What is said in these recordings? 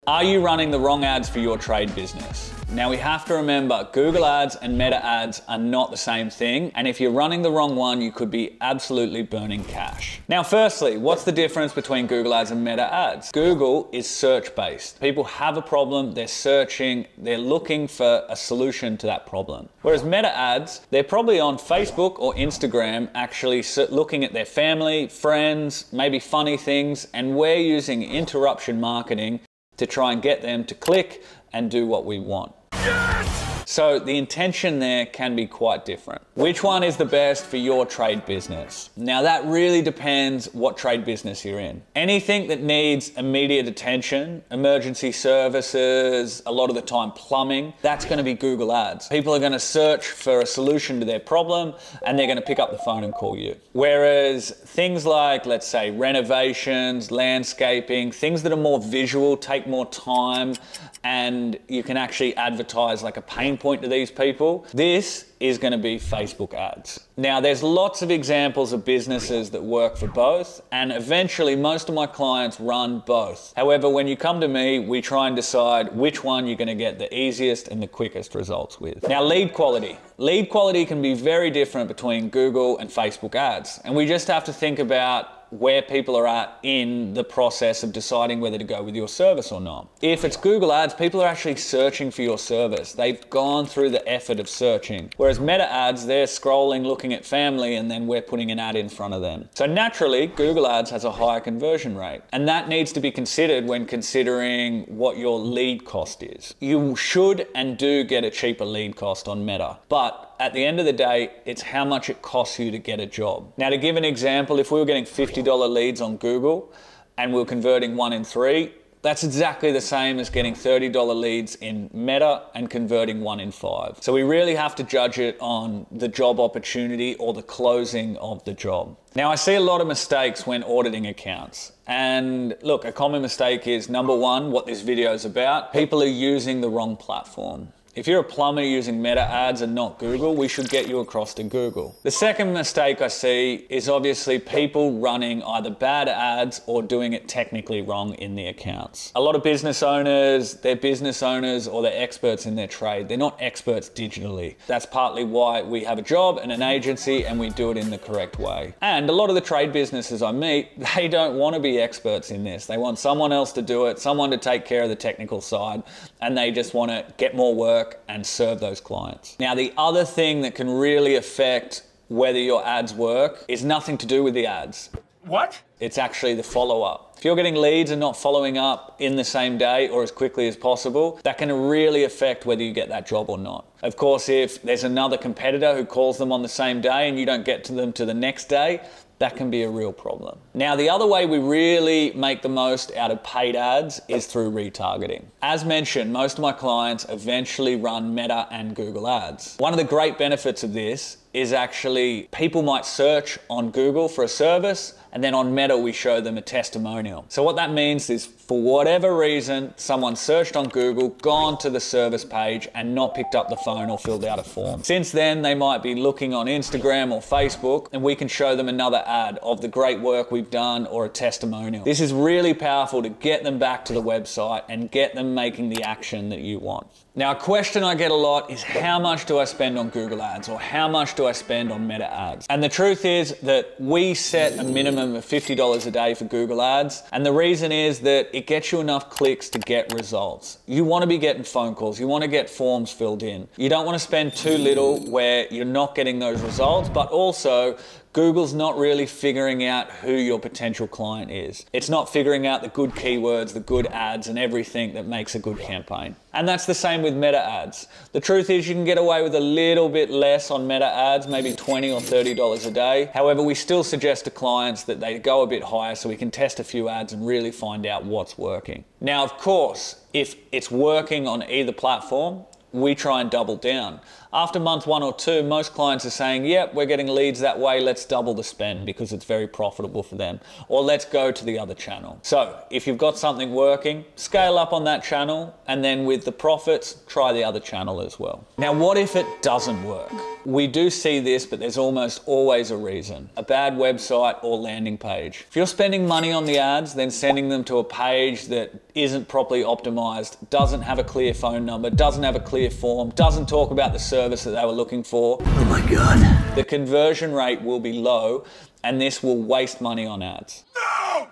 Are you running the wrong ads for your trade business? Now we have to remember, Google ads and meta ads are not the same thing, and if you're running the wrong one, you could be absolutely burning cash. Now firstly, what's the difference between Google ads and meta ads? Google is search-based. People have a problem, they're searching, they're looking for a solution to that problem. Whereas meta ads, they're probably on Facebook or Instagram actually looking at their family, friends, maybe funny things, and we're using interruption marketing to try and get them to click and do what we want. Yes! So the intention there can be quite different. Which one is the best for your trade business? Now that really depends what trade business you're in. Anything that needs immediate attention, emergency services, a lot of the time plumbing, that's going to be Google ads. People are going to search for a solution to their problem and they're going to pick up the phone and call you. Whereas things like, let's say, renovations, landscaping, things that are more visual, take more time, and you can actually advertise like a pain point to these people, this is going to be Facebook ads. Now there's lots of examples of businesses that work for both, and eventually most of my clients run both. However, when you come to me, we try and decide which one you're going to get the easiest and the quickest results with. Now lead quality. Lead quality can be very different between Google and Facebook ads, and we just have to think about where people are at in the process of deciding whether to go with your service or not. If it's Google ads, people are actually searching for your service. They've gone through the effort of searching. Whereas meta ads, they're scrolling, looking at family, and then we're putting an ad in front of them. So naturally, Google ads has a higher conversion rate. And that needs to be considered when considering what your lead cost is. You should and do get a cheaper lead cost on meta, but at the end of the day, it's how much it costs you to get a job. Now to give an example, if we were getting $50 leads on Google and we were converting 1 in 3, that's exactly the same as getting $30 leads in Meta and converting 1 in 5. So we really have to judge it on the job opportunity or the closing of the job. Now I see a lot of mistakes when auditing accounts. And look, a common mistake is, number one, what this video is about. People are using the wrong platform. If you're a plumber using meta ads and not Google, we should get you across to Google. The second mistake I see is obviously people running either bad ads or doing it technically wrong in the accounts. A lot of business owners, they're business owners or they're experts in their trade. They're not experts digitally. That's partly why we have a job and an agency and we do it in the correct way. And a lot of the trade businesses I meet, they don't want to be experts in this. They want someone else to do it, someone to take care of the technical side, and they just want to get more work and serve those clients. Now, the other thing that can really affect whether your ads work is nothing to do with the ads. What? It's actually the follow-up. If you're getting leads and not following up in the same day or as quickly as possible, that can really affect whether you get that job or not. Of course, if there's another competitor who calls them on the same day and you don't get to them to the next day, that can be a real problem. Now, the other way we really make the most out of paid ads is through retargeting. As mentioned, most of my clients eventually run Meta and Google ads. One of the great benefits of this is actually people might search on Google for a service, and then on Meta we show them a testimonial. So what that means is, for whatever reason, someone searched on Google, gone to the service page and not picked up the phone or filled out a form. Since then, they might be looking on Instagram or Facebook, and we can show them another ad of the great work we've done or a testimonial. This is really powerful to get them back to the website and get them making the action that you want. Now, a question I get a lot is, how much do I spend on Google ads, or how much do I spend on Meta ads? And the truth is that we set a minimum of $50 a day for Google ads. And the reason is that it gets you enough clicks to get results. You want to be getting phone calls. You want to get forms filled in. You don't want to spend too little where you're not getting those results, but also Google's not really figuring out who your potential client is. It's not figuring out the good keywords, the good ads, and everything that makes a good campaign. And that's the same with Meta ads. The truth is you can get away with a little bit less on Meta ads, maybe $20 or $30 a day. However, we still suggest to clients that they go a bit higher so we can test a few ads and really find out what's working. Now, of course, if it's working on either platform, we try and double down. After month 1 or 2, most clients are saying, yep, we're getting leads that way, let's double the spend because it's very profitable for them. Or let's go to the other channel. So if you've got something working, scale up on that channel, and then with the profits, try the other channel as well. Now, what if it doesn't work? We do see this, but there's almost always a reason. A bad website or landing page. If you're spending money on the ads, then sending them to a page that isn't properly optimized, doesn't have a clear phone number, doesn't have a clear form, doesn't talk about the service that they were looking for. Oh my God. The conversion rate will be low, and this will waste money on ads. No!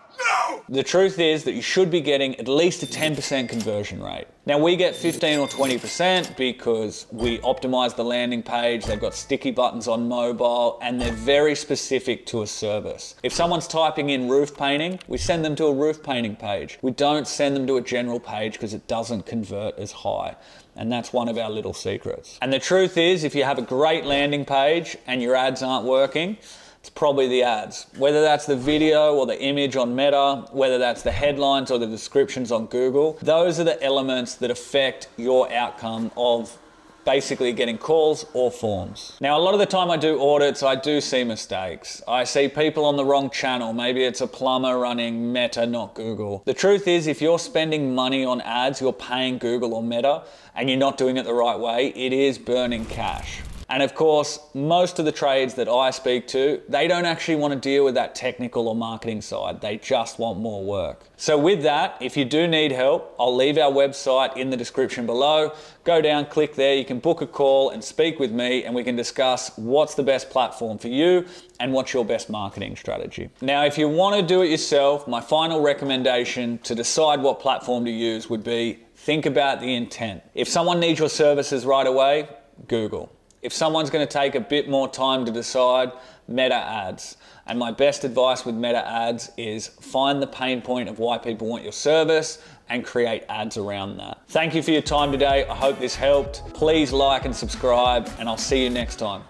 The truth is that you should be getting at least a 10% conversion rate. Now we get 15 or 20% because we optimize the landing page, they've got sticky buttons on mobile, and they're very specific to a service. If someone's typing in roof painting, we send them to a roof painting page. We don't send them to a general page because it doesn't convert as high. And that's one of our little secrets. And the truth is, if you have a great landing page and your ads aren't working, it's probably the ads. Whether that's the video or the image on Meta, whether that's the headlines or the descriptions on Google, those are the elements that affect your outcome of basically getting calls or forms. Now, a lot of the time I do audits, I do see mistakes. I see people on the wrong channel. Maybe it's a plumber running Meta, not Google. The truth is, if you're spending money on ads, you're paying Google or Meta, and you're not doing it the right way, it is burning cash. And of course, most of the trades that I speak to, they don't actually want to deal with that technical or marketing side. They just want more work. So with that, if you do need help, I'll leave our website in the description below. Go down, click there, you can book a call and speak with me, and we can discuss what's the best platform for you and what's your best marketing strategy. Now, if you want to do it yourself, my final recommendation to decide what platform to use would be think about the intent. If someone needs your services right away, Google. If someone's going to take a bit more time to decide, Meta ads. And my best advice with Meta ads is find the pain point of why people want your service and create ads around that. Thank you for your time today. I hope this helped. Please like and subscribe, and I'll see you next time.